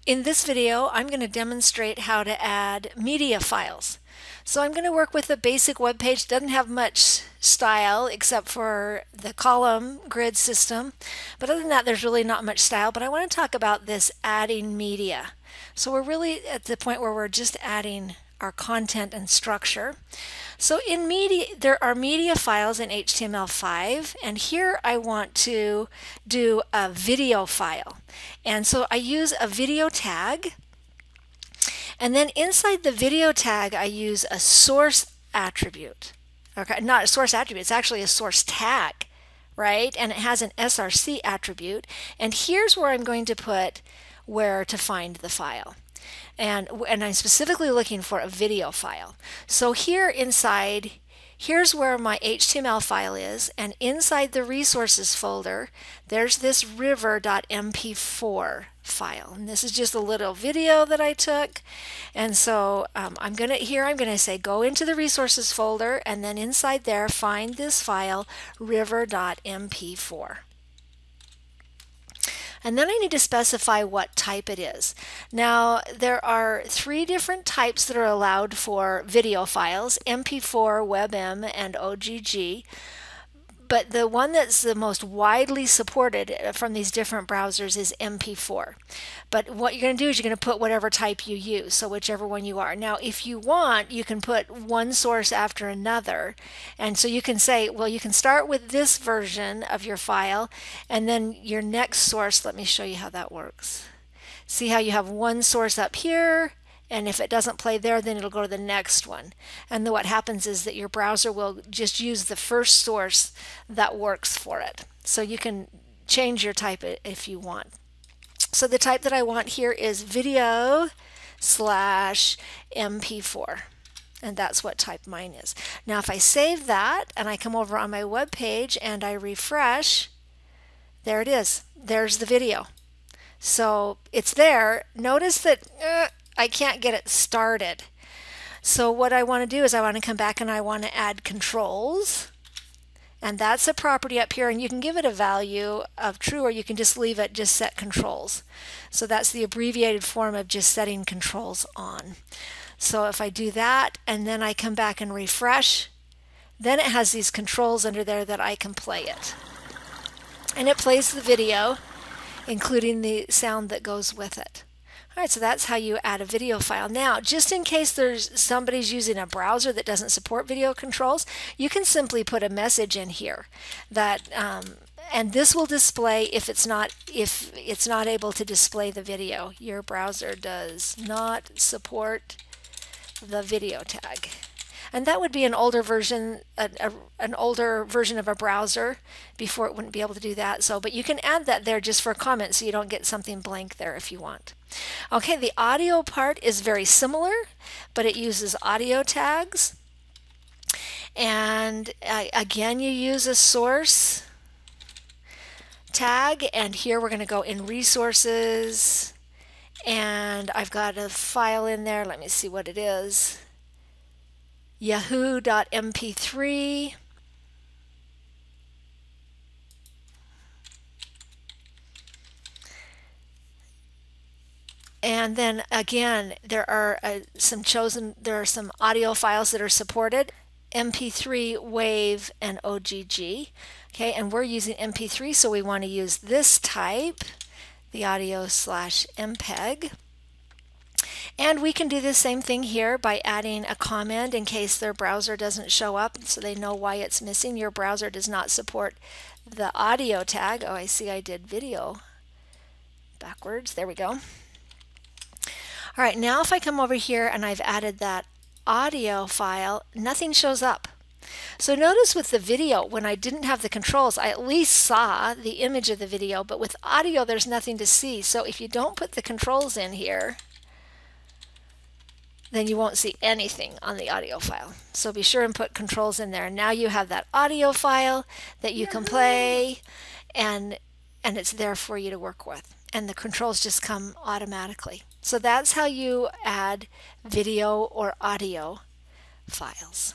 In this video, I'm going to demonstrate how to add media files. So I'm going to work with a basic web page. Doesn't have much style except for the column grid system. But other than that, there's really not much style. But I want to talk about this adding media. So we're really at the point where we're just adding our content and structure. So in media, there are media files in HTML5, and here I want to do a video file. And so I use a video tag, and then inside the video tag I use a source attribute. Okay, not a source attribute, it's actually a source tag, right? And it has an src attribute, and here's where I'm going to put where to find the file. And I'm specifically looking for a video file. So here inside, here's where my HTML file is, and inside the resources folder, there's this river.mp4 file. And this is just a little video that I took. And so I'm going to say go into the resources folder, and then inside there find this file river.mp4. And then I need to specify what type it is. Now, there are 3 different types that are allowed for video files: MP4, WebM, and OGG. But the one that's the most widely supported from these different browsers is MP4. But what you're going to do is you're going to put whatever type you use, so whichever one you are. Now, if you want, you can put one source after another. And so you can say, well, you can start with this version of your file, and then your next source, let me show you how that works. See how you have one source up here, and if it doesn't play there, then it'll go to the next one. And then what happens is that your browser will just use the first source that works for it. So you can change your type if you want. So the type that I want here is video/MP4. And that's what type mine is. Now if I save that and I come over on my web page and I refresh, there it is. There's the video. So it's there. Notice that I can't get it started. So what I want to do is I want to come back and I want to add controls. And that's a property up here, and you can give it a value of true, or you can just leave it just set controls. So that's the abbreviated form of just setting controls on. So if I do that and then I come back and refresh, then it has these controls under there that I can play it. And it plays the video, including the sound that goes with it. All right, so that's how you add a video file. Now, just in case somebody's using a browser that doesn't support video controls, you can simply put a message in here that, and this will display if it's not able to display the video. Your browser does not support the video tag. And that would be an older version, an older version of a browser. Before it wouldn't be able to do that. So, but you can add that there just for a comment, so you don't get something blank there if you want. Okay, the audio part is very similar, but it uses audio tags. And again, you use a source tag, and here we're going to go in resources, and I've got a file in there. Let me see what it is. Yahoo.mp3. And then again, there are some audio files that are supported: MP3, WAV, and OGG. Okay, and we're using MP3, so we want to use this type, the audio/MPEG. And we can do the same thing here by adding a comment in case their browser doesn't show up, so they know why it's missing. Your browser does not support the audio tag. Oh, I see I did video backwards. There we go. All right, now if I come over here and I've added that audio file, nothing shows up. So notice with the video, when I didn't have the controls, I at least saw the image of the video, but with audio, there's nothing to see. So if you don't put the controls in here, then you won't see anything on the audio file. So be sure and put controls in there. Now you have that audio file that you can play, and it's there for you to work with. And the controls just come automatically. So that's how you add video or audio files.